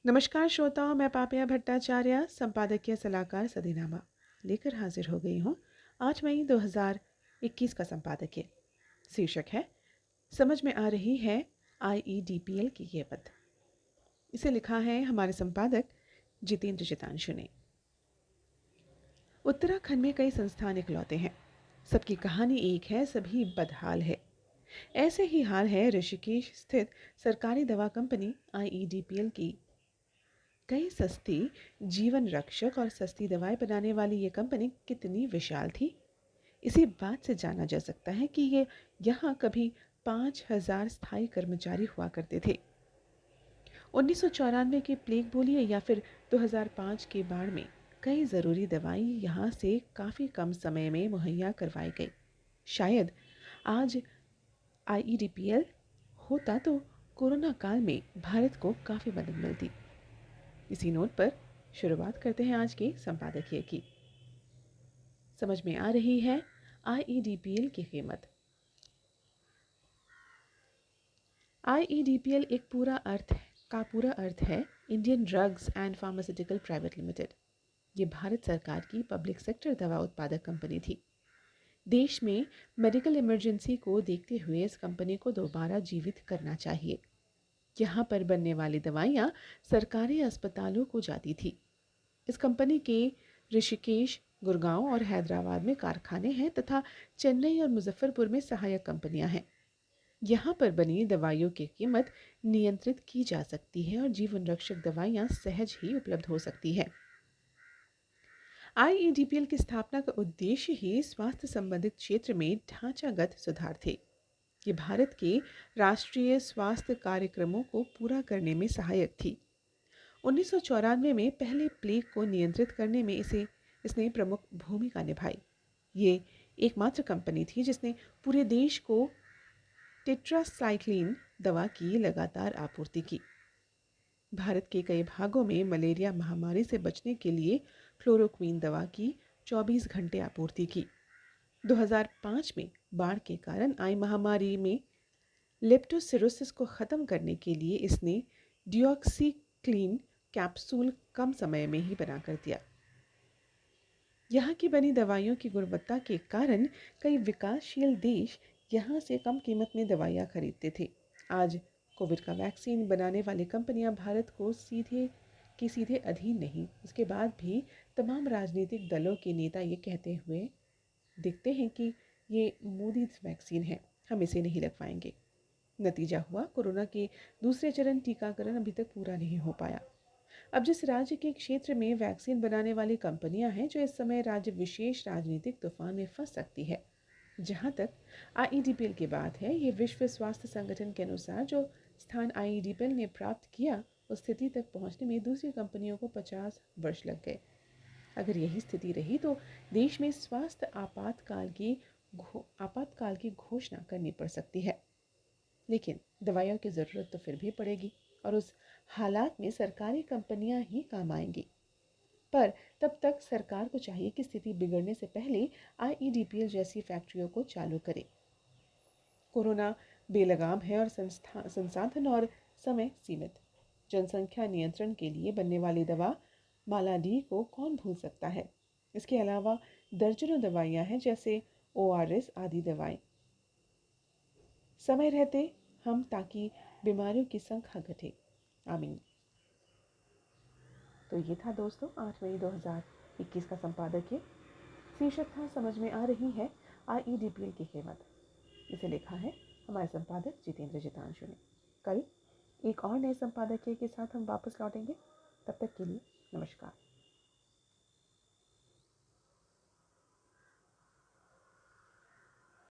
नमस्कार श्रोताओं, मैं पापिया भट्टाचार्य संपादकीय सलाहकार सदीनामा लेकर हाजिर हो गई हूँ। 8 मई 2021 का संपादकीय शीर्षक है समझ में आ रही है IEDPL की कीमत। इसे लिखा है हमारे संपादक जितेंद्र जितांशु ने। उत्तराखंड में कई संस्थान इकलौते हैं, सबकी कहानी एक है, सभी बदहाल है। ऐसे ही हाल है ऋषिकेश स्थित सरकारी दवा कंपनी IEDPL की। कई सस्ती जीवन रक्षक और सस्ती दवाएं बनाने वाली ये कंपनी कितनी विशाल थी, इसी बात से जाना जा सकता है कि ये यहाँ कभी 5,000 स्थायी कर्मचारी हुआ करते थे। 1994 की प्लेग बोलिए या फिर 2005 की बाढ़ में कई ज़रूरी दवाएं यहाँ से काफ़ी कम समय में मुहैया करवाई गई। शायद आज IEDPL होता तो कोरोना काल में भारत को काफ़ी मदद मिलती। इसी नोट पर शुरुआत करते हैं आज के संपादकीय की। समझ में आ रही है IEDPL की कीमत। IEDPL एक पूरा अर्थ है Indian drugs and pharmaceutical private limited. ये भारत सरकार की पब्लिक सेक्टर दवा उत्पादक कंपनी थी। देश में मेडिकल इमरजेंसी को देखते हुए इस कंपनी को दोबारा जीवित करना चाहिए। यहाँ पर बनने वाली दवाइयाँ सरकारी अस्पतालों को जाती थी। इस कंपनी के ऋषिकेश, गुड़गांव और हैदराबाद में कारखाने हैं तथा चेन्नई और मुजफ्फरपुर में सहायक कंपनियां हैं। यहाँ पर बनी दवाइयों की कीमत नियंत्रित की जा सकती है और जीवन रक्षक दवाइयाँ सहज ही उपलब्ध हो सकती है। IEDPL की स्थापना का उद्देश्य ही स्वास्थ्य संबंधित क्षेत्र में ढांचागत सुधार थे। ये भारत के राष्ट्रीय स्वास्थ्य कार्यक्रमों को पूरा करने में सहायक थी। 1994 में पहले प्लेग को नियंत्रित करने में इसने प्रमुख भूमिका निभाई। ये एकमात्र कंपनी थी जिसने पूरे देश को टेट्रासाइक्लिन दवा की लगातार आपूर्ति की। भारत के कई भागों में मलेरिया महामारी से बचने के लिए क्लोरोक्वीन दवा की 24 घंटे आपूर्ति की। 2005 में बाढ़ के कारण आई महामारी में लेप्टोसिरोसिस को ख़त्म करने के लिए इसने डिऑक्सीक्लीन कैप्सूल कम समय में ही बनाकर दिया। यहाँ की बनी दवाइयों की गुणवत्ता के कारण कई विकासशील देश यहाँ से कम कीमत में दवाइयाँ खरीदते थे। आज कोविड का वैक्सीन बनाने वाली कंपनियाँ भारत को सीधे अधीन नहीं। उसके बाद भी तमाम राजनीतिक दलों के नेता ये कहते हुए दिखते हैं कि ये मोदी वैक्सीन है, हम इसे नहीं लगवाएंगे। नतीजा हुआ कोरोना के दूसरे चरण टीकाकरण अभी तक पूरा नहीं हो पाया। अब जिस राज्य के क्षेत्र में वैक्सीन बनाने वाली कंपनियां हैं, जो इस समय राज्य विशेष राजनीतिक तूफान में फंस सकती है। जहां तक IEDPL की बात है, ये विश्व स्वास्थ्य संगठन के अनुसार जो स्थान IEDPL ने प्राप्त किया, उस स्थिति तक पहुंचने में दूसरी कंपनियों को 50 वर्ष लग गए। अगर यही स्थिति रही तो देश में स्वास्थ्य आपातकाल की घोषणा करनी पड़ सकती है। लेकिन दवाइयों की ज़रूरत तो फिर भी पड़ेगी और उस हालात में सरकारी कंपनियां ही काम आएंगी। पर तब तक सरकार को चाहिए कि स्थिति बिगड़ने से पहले IEDPL जैसी फैक्ट्रियों को चालू करे। कोरोना बेलगाम है और संसाधन और समय सीमित। जनसंख्या नियंत्रण के लिए बनने वाली दवा मालाडी को कौन भूल सकता है। इसके अलावा दर्जनों दवाइयाँ हैं जैसे ORS आदि दवाएं। समय रहते हम ताकि बीमारियों की संख्या घटे। आमीन। तो ये था दोस्तों 8 मई 2021 का संपादकीय। शीर्षक था समझ में आ रही है IEDPL की कीमत। इसे लिखा है हमारे संपादक जितेंद्र जितांशु ने। कल एक और नए संपादकीय के साथ हम वापस लौटेंगे। तब तक के लिए